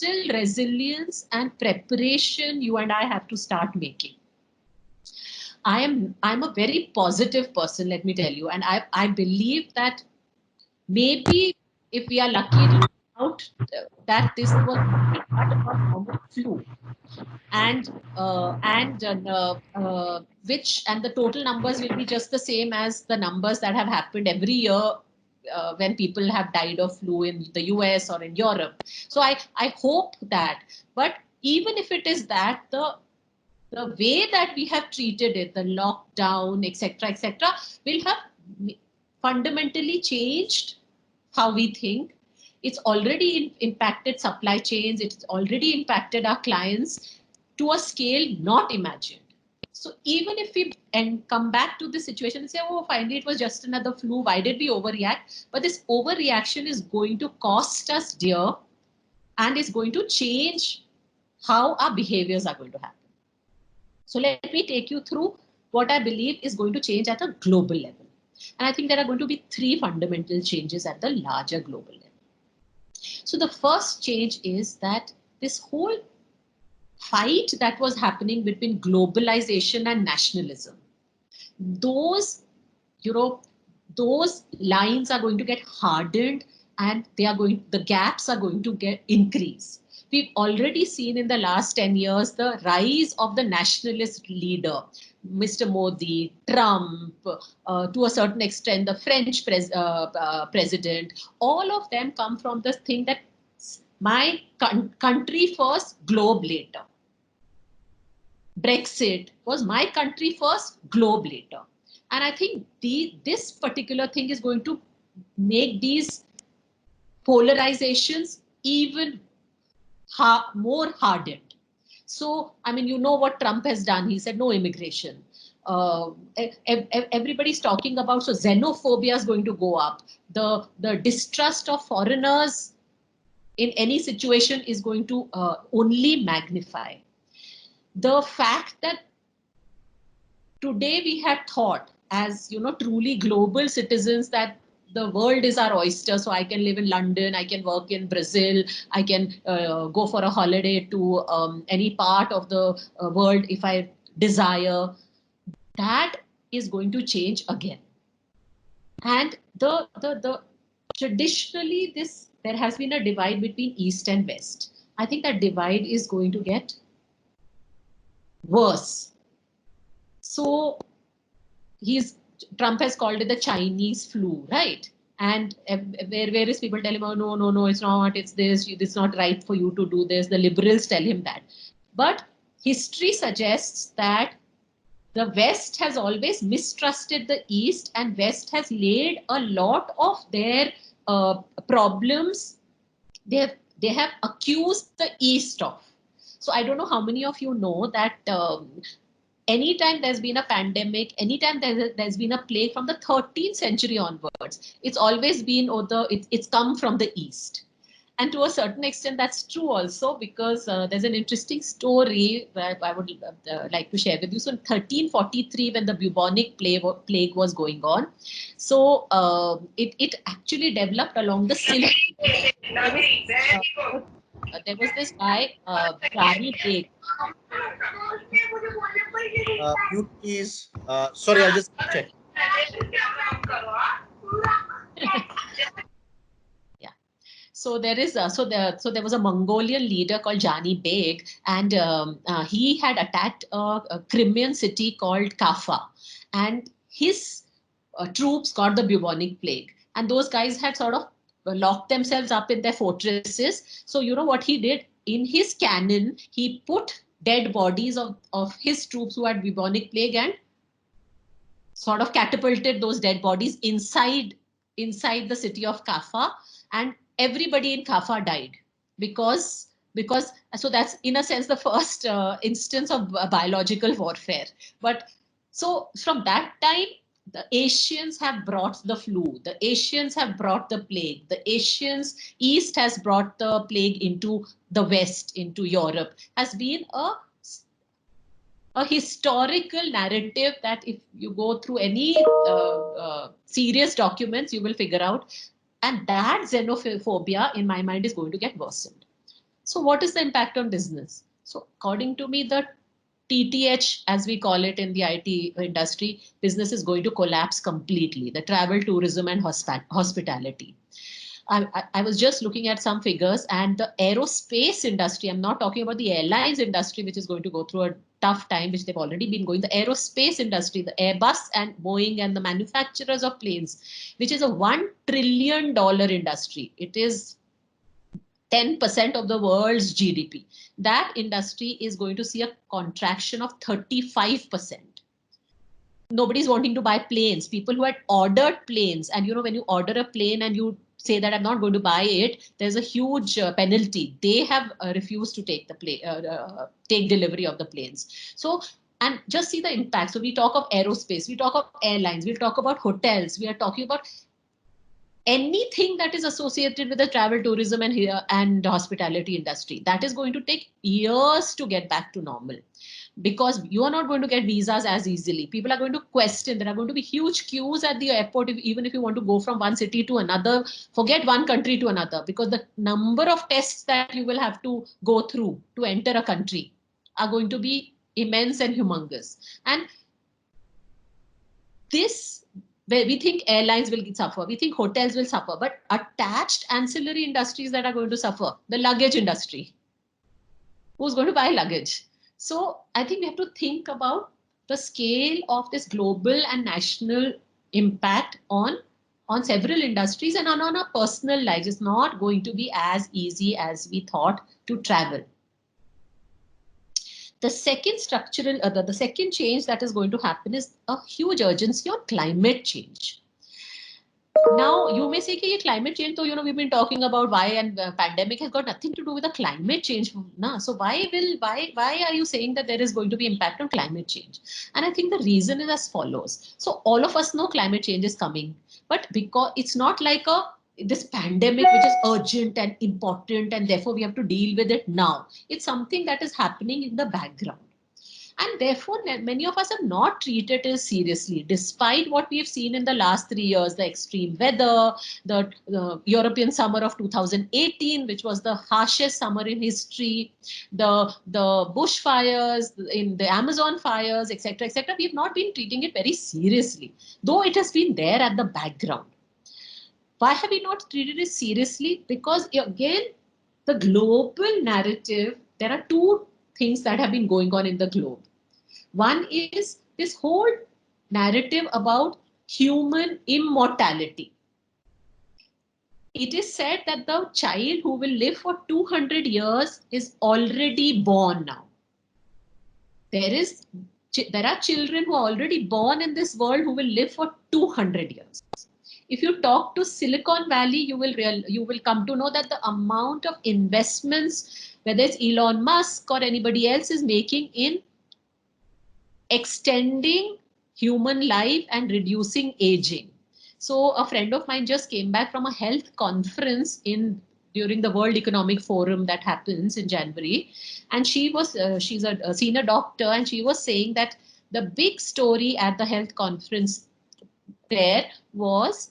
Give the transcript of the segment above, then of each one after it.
mental resilience and preparation you and I have to start making. I'm a very positive person, let me tell you, and I believe that maybe if we are lucky enough out that this was not a common flu, and which and the total numbers will be just the same as the numbers that have happened every year when people have died of flu in the US or in Europe. So I hope that, but even if it is that, the way that we have treated it, the lockdown, etc., will have fundamentally changed how we think. It's already impacted supply chains. It's already impacted our clients to a scale not imagined. So even if we come back to the situation and say, oh, finally it was just another flu, why did we overreact? But this overreaction is going to cost us dear, and is going to change how our behaviors are going to happen. So let me take you through what I believe is going to change at a global level. And I think there are going to be three fundamental changes at the larger global level. So the first change is that this whole fight that was happening between globalization and nationalism, those lines are going to get hardened, and the gaps are going to get increased. We've already seen in the last 10 years the rise of the nationalist leader, Mr. Modi, Trump, to a certain extent, the French president. All of them come from this thing that my country first, globe later. Brexit was my country first, globe later. And I think this particular thing is going to make these polarizations even more hardened. So, I mean, you know what Trump has done. He said no immigration. Everybody's talking about, so xenophobia is going to go up. The distrust of foreigners in any situation is going to only magnify. The fact that today we have thought as, truly global citizens that the world is our oyster. So I can live in London, I can work in Brazil, I can go for a holiday to any part of the world if I desire. That is going to change again. And the traditionally there has been a divide between East and West. I think that divide is going to get worse. So Trump has called it the Chinese flu, right? And various people tell him, oh, no, it's not, it's this, it's not right for you to do this. The liberals tell him that. But history suggests that the West has always mistrusted the East, and West has laid a lot of their problems, they have accused the East of. So I don't know how many of you know that anytime there's been a pandemic, anytime there's been a plague from the 13th century onwards, it's always been, it's come from the East. And to a certain extent, that's true also, because there's an interesting story that I would like to share with you. So in 1343, when the bubonic plague was going on, so it actually developed along the Silk Road. There was this guy, Jani Beg. You please. Sorry, I'll just check. Yeah. So there is so there was a Mongolian leader called Jani Beg, and he had attacked a Crimean city called Kaffa, and his troops got the bubonic plague, and those guys had sort of locked themselves up in their fortresses. So you know what he did? In his cannon, he put dead bodies of his troops who had bubonic plague, and sort of catapulted those dead bodies inside the city of Kaffa, and everybody in Kaffa died because so that's in a sense the first instance of biological warfare. But so from that time, the Asians have brought the flu, the Asians have brought the plague, the East has brought the plague into the West, into Europe, has been a historical narrative that if you go through any serious documents, you will figure out. And that xenophobia, in my mind, is going to get worsened. So what is the impact on business? So according to me, the TTH, as we call it in the IT industry, business is going to collapse completely. The travel, tourism, and hospitality. I was just looking at some figures, and the aerospace industry, I'm not talking about the airlines industry, which is going to go through a tough time, which they've already been going. The aerospace industry, the Airbus and Boeing and the manufacturers of planes, which is a $1 trillion industry. It is 10% of the world's GDP. That industry is going to see a contraction of 35%. Nobody's wanting to buy planes. People who had ordered planes, and when you order a plane and you say that I'm not going to buy it, there's a huge penalty. They have refused to take the take delivery of the planes. So, and just see the impact. So we talk of aerospace, we talk of airlines, we'll talk about hotels, we are talking about anything that is associated with the travel, tourism, and hospitality industry. That is going to take years to get back to normal, because you are not going to get visas as easily. People are going to question. There are going to be huge queues at the airport, even if you want to go from one city to another, forget one country to another, because the number of tests that you will have to go through to enter a country are going to be immense and humongous. And this, where we think airlines will suffer, we think hotels will suffer, but attached ancillary industries that are going to suffer, the luggage industry. Who's going to buy luggage? So I think we have to think about the scale of this global and national impact on several industries and on our personal lives. It's not going to be as easy as we thought to travel. The second structural, the second change that is going to happen is a huge urgency on climate change. Now, you may say that climate change, so we've been talking about why, and pandemic has got nothing to do with the climate change. Na? So why are you saying that there is going to be impact on climate change? And I think the reason is as follows. So all of us know climate change is coming, but because it's not like this pandemic which is urgent and important, and therefore we have to deal with it now. It's something that is happening in the background. And therefore, many of us have not treated it seriously, despite what we have seen in the last 3 years, the extreme weather, the European summer of 2018, which was the harshest summer in history, the bushfires, in the Amazon fires, etc., etc. We have not been treating it very seriously, though it has been there at the background. Why have we not treated it seriously? Because again, the global narrative, there are two things that have been going on in the globe. One is this whole narrative about human immortality. It is said that the child who will live for 200 years is already born now. There are children who are already born in this world who will live for 200 years. If you talk to Silicon Valley, you will come to know that the amount of investments, whether it's Elon Musk or anybody else, is making in extending human life and reducing aging. So a friend of mine just came back from a health conference during the World Economic Forum that happens in January, and she's a senior doctor, and she was saying that the big story at the health conference there was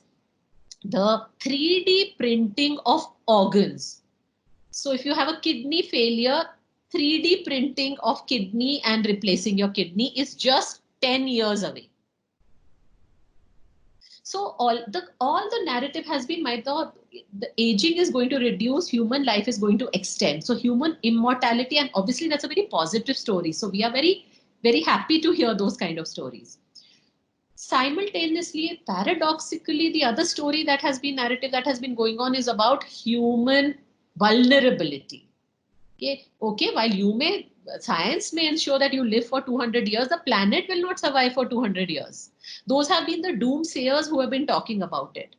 the 3D printing of organs. So if you have a kidney failure, 3D printing of kidney and replacing your kidney is just 10 years away. So all the narrative has been the aging is going to reduce, human life is going to extend. So human immortality, and obviously that's a very positive story. So we are very, very happy to hear those kind of stories. Simultaneously, paradoxically, the other story that has been narrative that has been going on is about human vulnerability. Okay, while science may ensure that you live for 200 years, the planet will not survive for 200 years. Those have been the doomsayers who have been talking about it.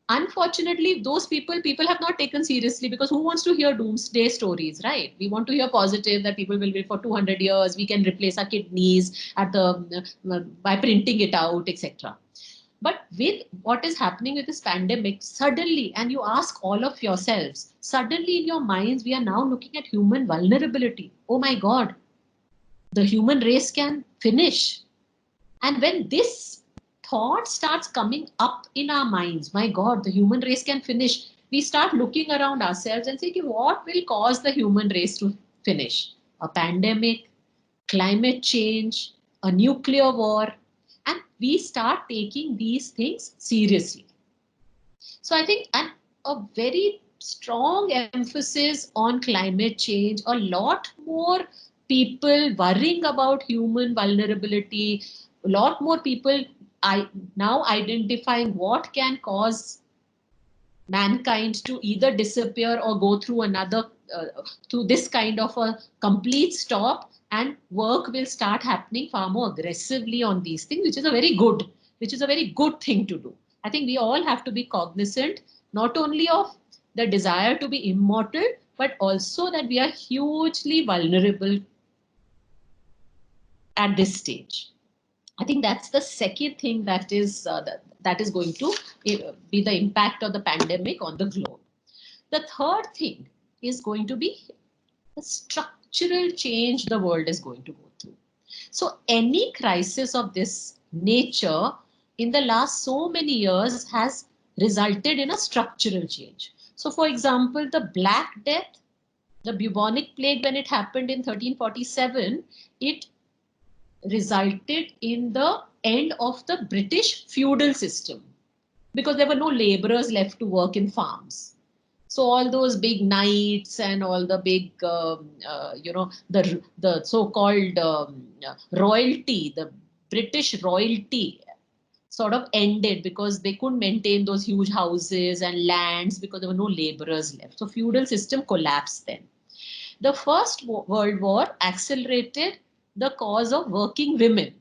Unfortunately, those people have not taken seriously, because who wants to hear doomsday stories, right? We want to hear positive, that people will live for 200 years, we can replace our kidneys by printing it out, etc. But with what is happening with this pandemic, suddenly, and you ask all of yourselves, suddenly in your minds, we are now looking at human vulnerability. Oh my God, the human race can finish. And when this thought starts coming up in our minds, my God, the human race can finish, we start looking around ourselves and say, "Okay, what will cause the human race to finish? A pandemic, climate change, a nuclear war," and we start taking these things seriously. So I think a very strong emphasis on climate change, a lot more people worrying about human vulnerability, a lot more people now identifying what can cause mankind to either disappear or go through another through this kind of a complete stop, and work will start happening far more aggressively on these things, which is a very good thing to do. I think we all have to be cognizant not only of the desire to be immortal, but also that we are hugely vulnerable at this stage. I think that's the second thing that is going to be the impact of the pandemic on the globe. The third thing is going to be the structural change the world is going to go through. So any crisis of this nature in the last so many years has resulted in a structural change. So for example, the Black Death, the bubonic plague, when it happened in 1347, it resulted in the end of the British feudal system because there were no laborers left to work in farms. So all those big knights and all the big, the so-called royalty, the British royalty sort of ended because they couldn't maintain those huge houses and lands because there were no laborers left. So feudal system collapsed then. The First World War accelerated the cause of working women.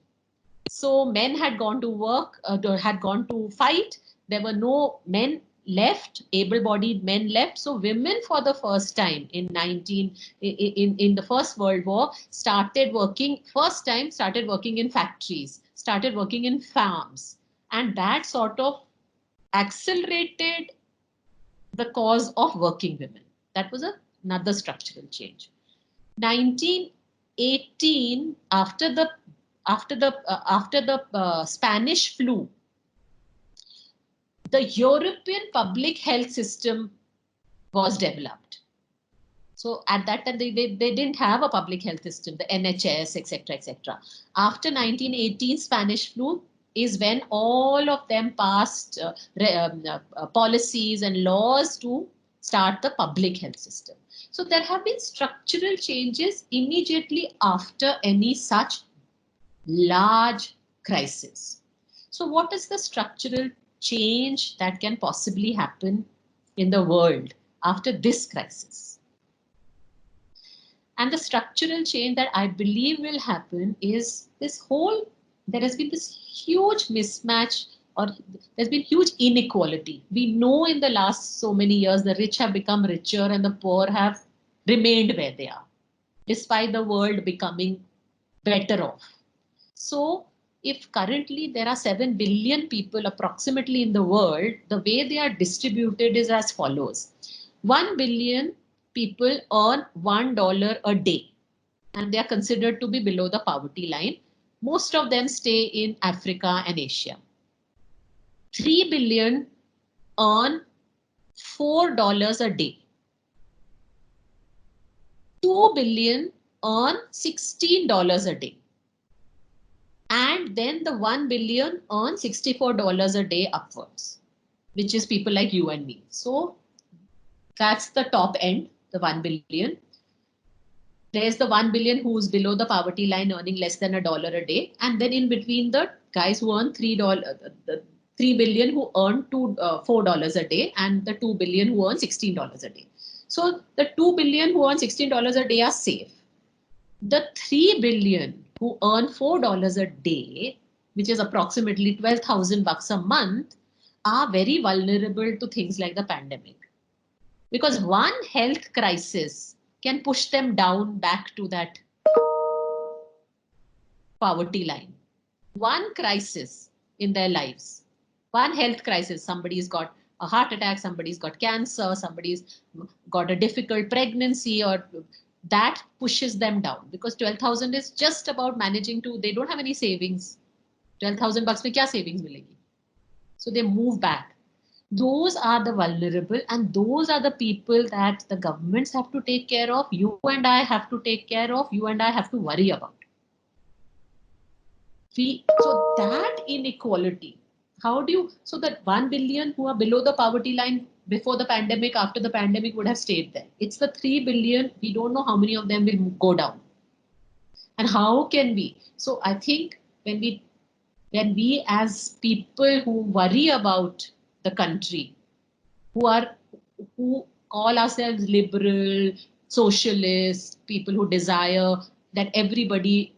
So men had gone to work, had gone to fight. There were no men left, able-bodied men left. So women, for the first time in the First World War, started working in factories, started working in farms, and that sort of accelerated the cause of working women. That was another structural change. 1918, after the Spanish flu, the European public health system was developed. So at that time, they didn't have a public health system, the NHS, etc., etc. After 1918 Spanish flu is when all of them passed policies and laws to start the public health system. So there have been structural changes immediately after any such large crisis. So what is the structural change that can possibly happen in the world after this crisis? And the structural change that I believe will happen is there has been this huge mismatch, or there's been huge inequality. We know in the last so many years, the rich have become richer and the poor have remained where they are, despite the world becoming better off. So if currently there are 7 billion people approximately in the world, the way they are distributed is as follows. 1 billion people earn $1 a day, and they are considered to be below the poverty line. Most of them stay in Africa and Asia. 3 billion earn $4 a day. 2 billion earn $16 a day. And then the 1 billion earn $64 a day upwards, which is people like you and me. So that's the top end, the 1 billion. There's the 1 billion who's below the poverty line, earning less than $1 a day. And then in between, the guys who earn the 3 billion who earn $4 a day, and the 2 billion who earn $16 a day. So the 2 billion who earn $16 a day are safe. The 3 billion who earn $4 a day, which is approximately 12,000 bucks a month, are very vulnerable to things like the pandemic. Because one health crisis can push them down back to that poverty line. One crisis in their lives, one health crisis, somebody's got a heart attack, somebody's got cancer, somebody's got a difficult pregnancy, or that pushes them down, because 12,000 is just about managing to, they don't have any savings. 12,000 bucks mein kya savings milegi? So they move back. Those are the vulnerable, and those are the people that the governments have to take care of. You and I have to take care of. You and I have to worry about. So that inequality, how do you, so that 1 billion who are below the poverty line before the pandemic, after the pandemic would have stayed there. It's the 3 billion, we don't know how many of them will go down. And how can we? So I think when we as people who worry about the country, who call ourselves liberal, socialist, people who desire that everybody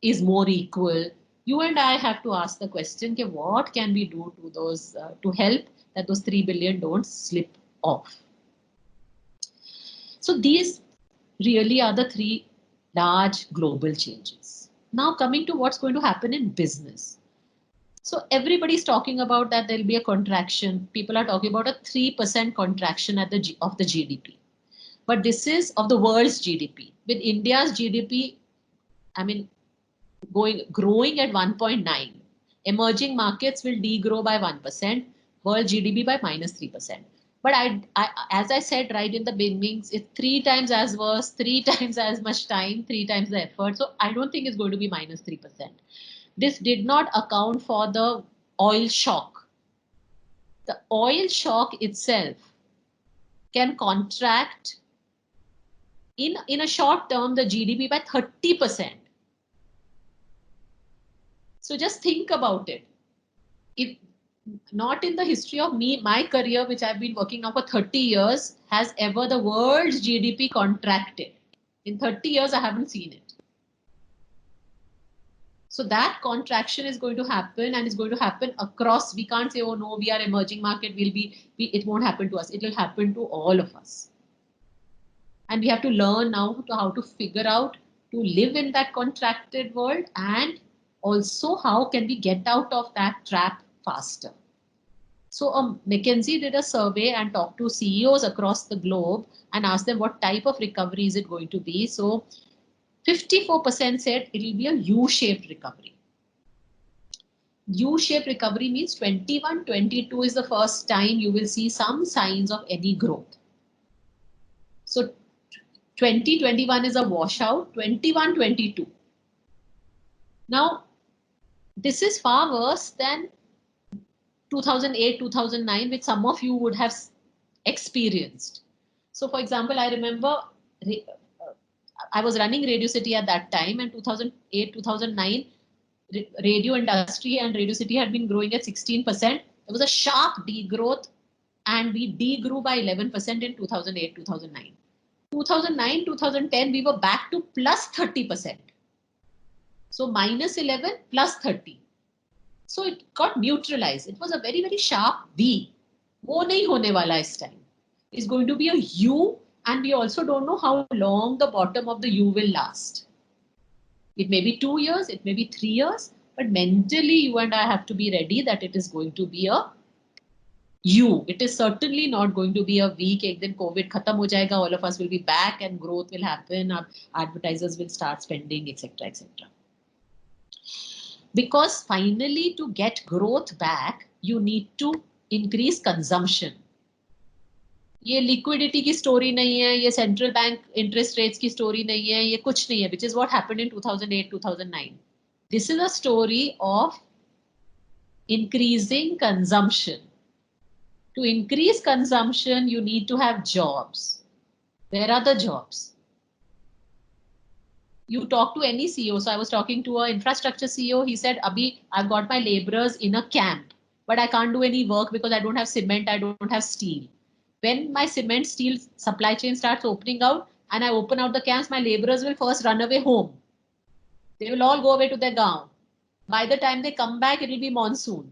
is more equal, you and I have to ask the question, okay, what can we do to those to help that those 3 billion don't slip off? So these really are the three large global changes. Now coming to what's going to happen in business. So everybody's talking about that there'll be a contraction. People are talking about a 3% contraction at of the GDP. But this is of the world's GDP. With India's GDP, I mean, growing at 1.9. Emerging markets will degrow by 1%, world GDP by -3%. But as I said right in the beginning, it's 3 times as worse, 3 times as much time, 3 times the effort. So I don't think it's going to be -3%. This did not account for the oil shock. The oil shock itself can contract in a short term the GDP by 30%. So just think about it. If not in the history of my career, which I've been working now for 30 years, has ever the world's GDP contracted. In 30 years, I haven't seen it. So that contraction is going to happen, and it's going to happen across. We can't say, oh no, we are emerging market, it won't happen to us. It will happen to all of us. And we have to learn now how to figure out to live in that contracted world, and also how can we get out of that trap faster. So McKinsey did a survey and talked to CEOs across the globe and asked them what type of recovery is it going to be. So 54% said it will be a U-shaped recovery. U-shaped recovery means 21, 22 is the first time you will see some signs of any growth. So 2021 is a washout, 21, 22. Now, this is far worse than 2008, 2009, which some of you would have experienced. So, for example, I remember I was running Radio City at that time, and 2008, 2009, radio industry and Radio City had been growing at 16%. There was a sharp degrowth, and we degrew by 11% in 2008, 2009. 2009, 2010, we were back to plus 30%. So -11 plus 30. So it got neutralized. It was a very, very sharp V. वो नहीं होने वाला इस time. It's going to be a U, and we also don't know how long the bottom of the U will last. It may be 2 years, it may be 3 years, but mentally you and I have to be ready that it is going to be a U. It is certainly not going to be a week. एक दिन COVID खत्म हो जाएगा, all of us will be back and growth will happen. Our advertisers will start spending, etc., etc. Because finally, to get growth back, you need to increase consumption. ये liquidity की story नहीं है, ये central bank interest rates की story नहीं है, ये कुछ नहीं है, which is what happened in 2008, 2009. This is a story of increasing consumption. To increase consumption, you need to have jobs. Where are the jobs? You talk to any CEO. So I was talking to an infrastructure CEO. He said, Abhi, I've got my laborers in a camp, but I can't do any work because I don't have cement, I don't have steel. When my cement steel supply chain starts opening out and I open out the camps, my laborers will first run away home. They will all go away to their gaon. By the time they come back, it will be monsoon.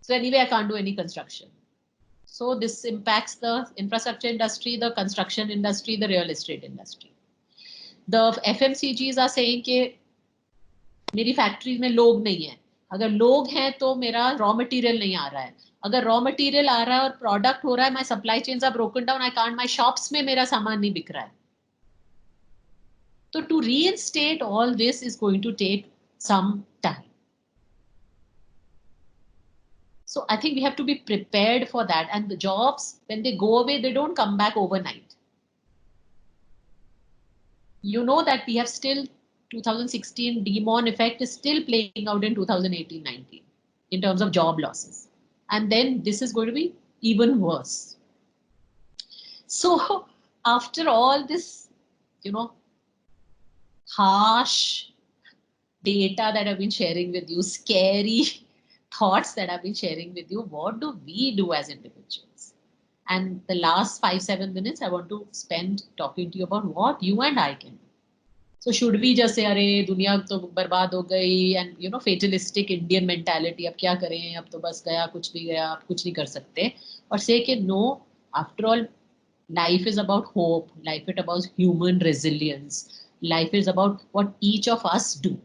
So anyway, I can't do any construction. So this impacts the infrastructure industry, the construction industry, the real estate industry. The FMCGs are saying कि मेरी factory में लोग नहीं है. अगर लोग हैं तो मेरा रॉ मटेरियल नहीं आ रहा है. अगर रॉ मटेरियल आ रहा है और प्रोडक्ट हो रहा है, my supply chains are broken down, I can't, my shops में मेरा सामान नहीं बिक रहा है. तो to reinstate all this is going to take some time. So I think we have to be prepared for that. And the jobs, when they go away, they don't come back overnight. You know that we have still 2016 demon effect is still playing out in 2018-19 in terms of job losses. And then this is going to be even worse. So after all this, you know, harsh data that I've been sharing with you, scary thoughts that I've been sharing with you, what do we do as individuals? And the last 5-7 minutes, I want to spend talking to you about what you and I can do. So should we just say, अरे दुनिया तो बर्बाद हो गई, and you know, fatalistic Indian mentality, अब क्या करें, अब तो बस गया, कुछ भी गया, अब कुछ नहीं कर सकते, और say कि no, after all, life is about hope, life is about human resilience, life is about what each of us do,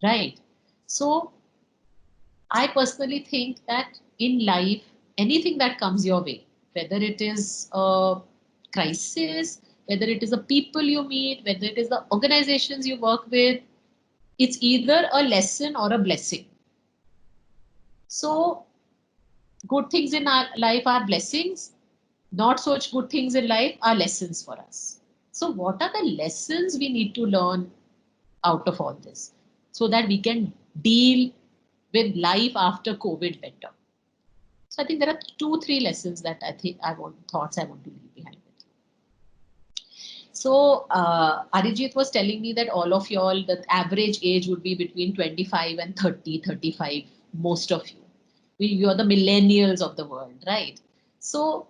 right? So I personally think that in life, anything that comes your way, whether it is a crisis, whether it is the people you meet, whether it is the organizations you work with, it's either a lesson or a blessing. So, good things in our life are blessings, not such good things in life are lessons for us. So, what are the lessons we need to learn out of all this so that we can deal with life after COVID better? So I think there are 2-3 lessons that I think thoughts I want to leave behind with you. So Arijit was telling me that all of y'all, the average age would be between 25 and 30, 35, most of you. You are the millennials of the world, right? So,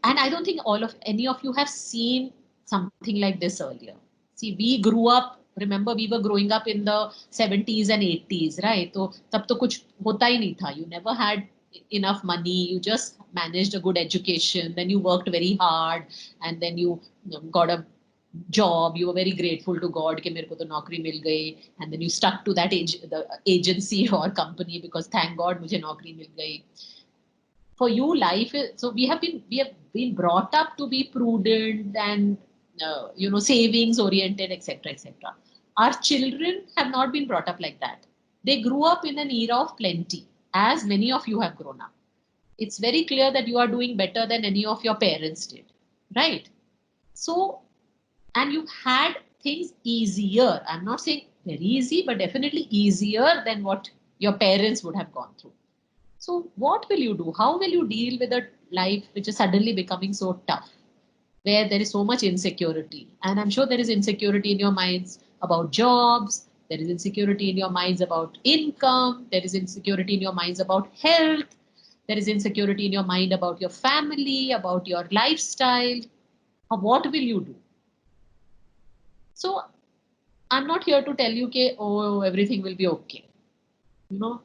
and I don't think any of you have seen something like this earlier. See, we grew up, remember we were growing up in the 70s and 80s, right? So tab to kuch hota hi nahi tha. You never had enough money. You just managed a good education. Then you worked very hard, and then you got a job. You were very grateful to God कि मेरे को तो नौकरी मिल गई, and then you stuck to that the agency or company because thank God मुझे नौकरी मिल गई. For you, life is, so we have been brought up to be prudent and savings oriented, etc., etc. Our children have not been brought up like that. They grew up in an era of plenty, as many of you have grown up. It's very clear that you are doing better than any of your parents did, right? So, and you had things easier. I'm not saying very easy, but definitely easier than what your parents would have gone through. So what will you do? How will you deal with a life which is suddenly becoming so tough, where there is so much insecurity? And I'm sure there is insecurity in your minds about jobs. There is insecurity in your minds about income. There is insecurity in your minds about health. There is insecurity in your mind about your family, about your lifestyle. What will you do? So I'm not here to tell you, okay, oh, everything will be okay. So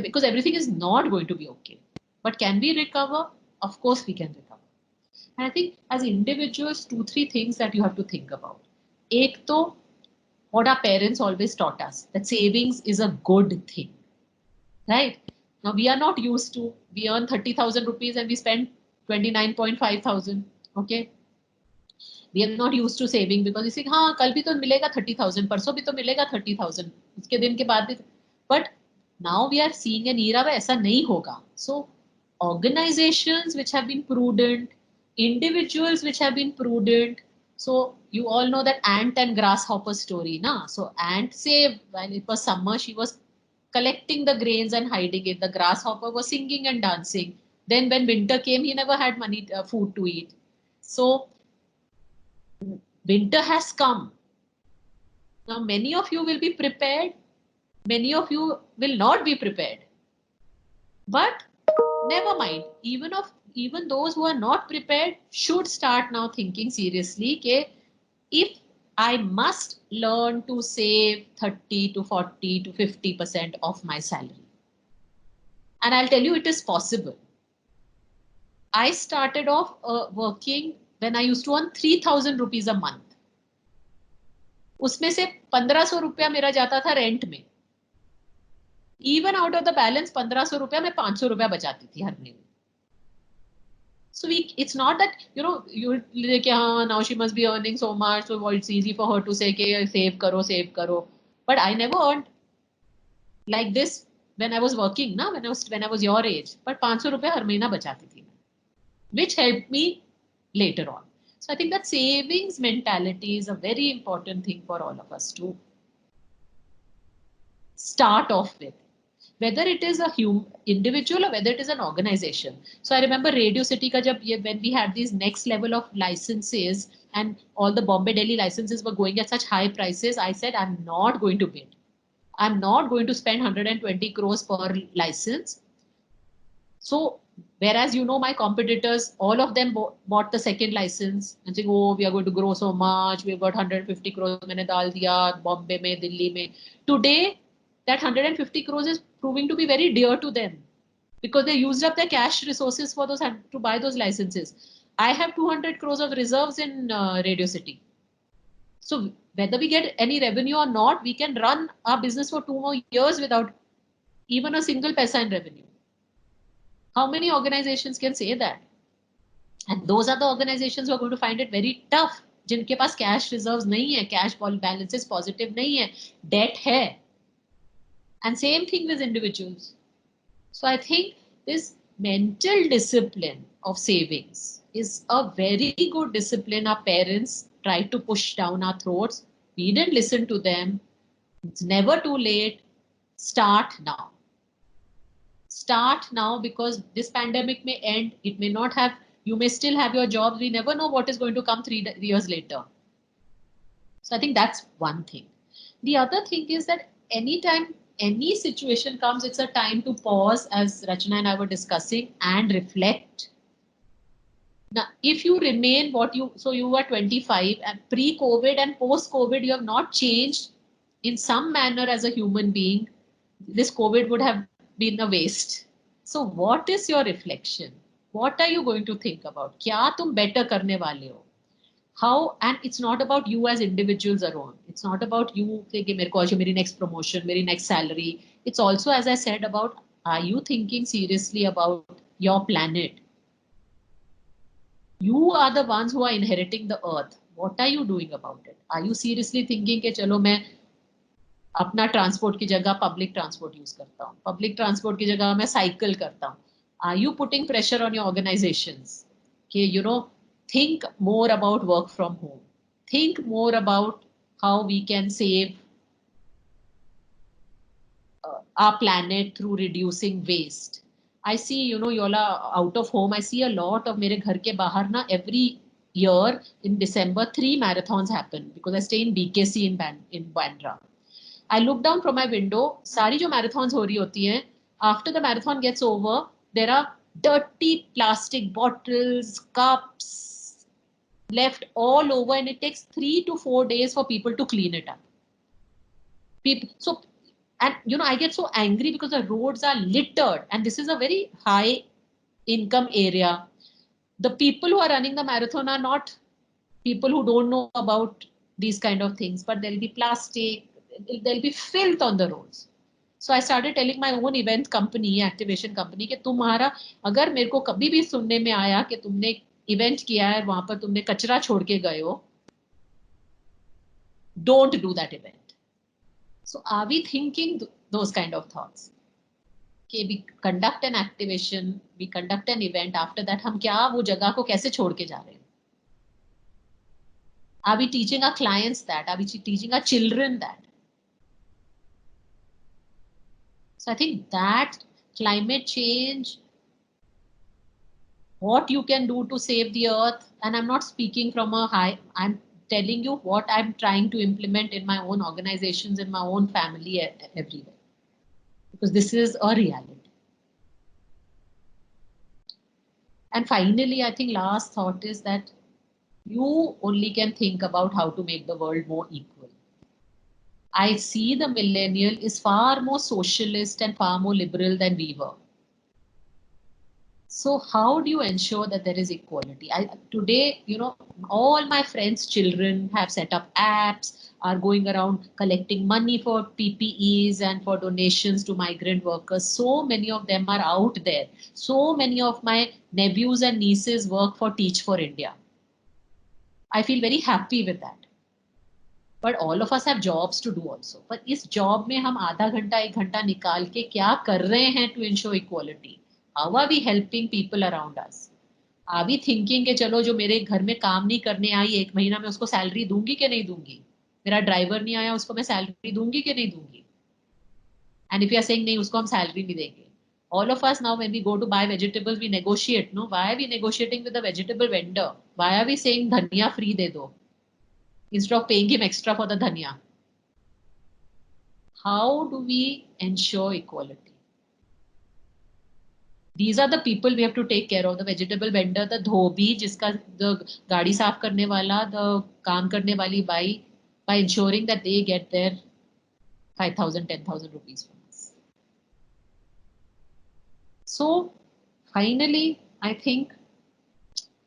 because everything is not going to be okay. But can we recover? Of course we can recover. And I think as individuals, 2-3 things that you have to think about. Ek to, what our parents always taught us, that savings is a good thing. Right? Now we are not used to, we earn 30,000 rupees and we spend 29.5 thousand. Okay? We are not used to saving because you think, हाँ कल भी तो मिलेगा 30,000, परसों भी तो मिलेगा 30,000, उसके दिन के बाद भी. But now we are seeing an era where ऐसा नहीं होगा. So organizations which have been prudent, individuals which have been prudent. So you all know that ant and grasshopper story, na? So ant saved when it was summer, she was collecting the grains and hiding it. The grasshopper was singing and dancing. Then when winter came, he never had money, food to eat. So winter has come. Now, many of you will be prepared. Many of you will not be prepared. But never mind. Even those who are not prepared should start now thinking seriously. Okay, if I must learn to save 30 to 40 to 50% of my salary, and I'll tell you, it is possible. I started off working when I used to earn 3,000 rupees a month. उसमें से 1,500 रुपया मेरा जाता था rent में. Even out of the balance 1,500 रुपया मैं 500 रुपया बचाती थी हर महीने. So it's not that you like now she must be earning so much, so it's easy for her to say कि save karo. But I never earned like this when I was working, na, when I was your age, but 500 रुपए हर महीना बचाती थी, which helped me later on. So I think that savings mentality is a very important thing for all of us to start off with, whether it is a individual or whether it is an organization. So I remember Radio City ka when we had these next level of licenses and all the Bombay Delhi licenses were going at such high prices, I said, I'm not going to bid. I'm not going to spend 120 crores per license. So, whereas my competitors, all of them bought the second license and saying, oh, we are going to grow so much. We've got 150 crores. मैंने डाल दिया Bombay में, Delhi में. Today, that 150 crores is proving to be very dear to them because they used up their cash resources for those to buy those licenses. I have 200 crores of reserves in Radio City. So whether we get any revenue or not, we can run our business for 2 more years without even a single paisa in revenue. How many organizations can say that? And those are the organizations who are going to find it very tough. जिनके पास cash reserves नहीं है, cash balances positive नहीं है, debt है. And same thing with individuals. So I think this mental discipline of savings is a very good discipline our parents tried to push down our throats. We didn't listen to them. It's never too late. Start now. Start now because this pandemic may end. It may not have, you may still have your jobs. We never know what is going to come 3 years later. So I think that's one thing. The other thing is that anytime any situation comes, it's a time to pause, as Rachna and I were discussing, and reflect. Now, if you remain so you were 25 and pre-COVID and post-COVID, you have not changed in some manner as a human being, this COVID would have been a waste. So what is your reflection? What are you going to think about? क्या तुम better करने वाले हो? How, and it's not about you as individuals alone. It's not about you thinking, मेरी next promotion, मेरी next salary. It's also, as I said, about, are you thinking seriously about your planet? You are the ones who are inheriting the earth. What are you doing about it? Are you seriously thinking कि चलो मैं अपना transport की जगह public transport use करता हूँ, public transport की जगह मैं साइकिल करता हूँ? Are you putting pressure on your organizations? कि think more about work from home. Think more about how we can save our planet through reducing waste. I see, you're out of home. I see a lot of मेरे घर के बाहर ना every year in December 3 marathons happen because I stay in BKC in Bandra. I look down from my window. सारी जो marathons हो रही होती हैं, after the marathon gets over, there are dirty plastic bottles, cups left all over, and it takes 3 to 4 days for people to clean it up. So, and I get so angry because the roads are littered, and this is a very high income area. The people who are running the marathon are not people who don't know about these kind of things, but there'll be plastic, there'll be filth on the roads. So I started telling my own event company, activation company, कि तुम्हारा अगर मेरे को कभी भी सुनने में आया कि तुमने इवेंट किया है वहां पर तुमने कचरा छोड़ के गए हो, don't do that event. So are we thinking those kind of thoughts? कि we conduct an activation, we conduct an event, after that हम क्या वो जगह को कैसे छोड़ के जा रहे हैं? Are we teaching our clients that? Are we teaching our children that? So I think that climate change, what you can do to save the earth, and I'm not speaking from a high, I'm telling you what I'm trying to implement in my own organizations, in my own family, everywhere. Because this is a reality. And finally, I think last thought is that you only can think about how to make the world more equal. I see the millennial is far more socialist and far more liberal than we were. So how do you ensure that there is equality? Today, all my friends' children have set up apps, are going around collecting money for PPEs and for donations to migrant workers. So many of them are out there. So many of my nephews and nieces work for Teach for India. I feel very happy with that. But all of us have jobs to do also. पर इस job में हम आधा घंटा 1 घंटा निकाल के क्या कर रहे हैं to ensure equality? How are we helping people around us? Are we thinking कि चलो जो मेरे घर में काम नहीं करने आई 1 महीना में उसको सैलरी दूंगी कि नहीं दूंगी? मेरा ड्राइवर नहीं आया उसको मैं सैलरी दूंगी कि नहीं दूंगी? And if you are saying नहीं उसको हम सैलरी नहीं देंगे. All of us now when we go to buy vegetables we negotiate. No, why are we negotiating with the vegetable vendor? Why are we saying धनिया free दे दो? Instead of paying him extra for the dhania. How do we ensure equality? These are the people we have to take care of. The vegetable vendor, the dhobi, जिसका the गाड़ी साफ करने वाला, the काम करने वाली by, by ensuring that they get their 5,000, 10,000 rupees from us. So finally, I think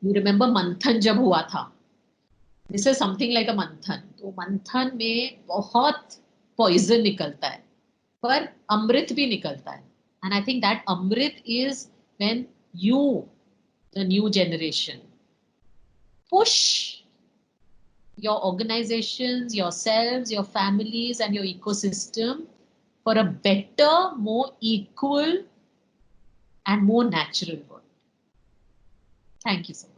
you remember Manthan जब हुआ था. This is something like a मंथन. तो मंथन में बहुत पॉइजन निकलता है पर अमृत भी निकलता है. And I think that amrit is when you, the new generation, push your organizations, yourselves, your families, and your ecosystem for a better, more equal, and more natural world. Thank you so much.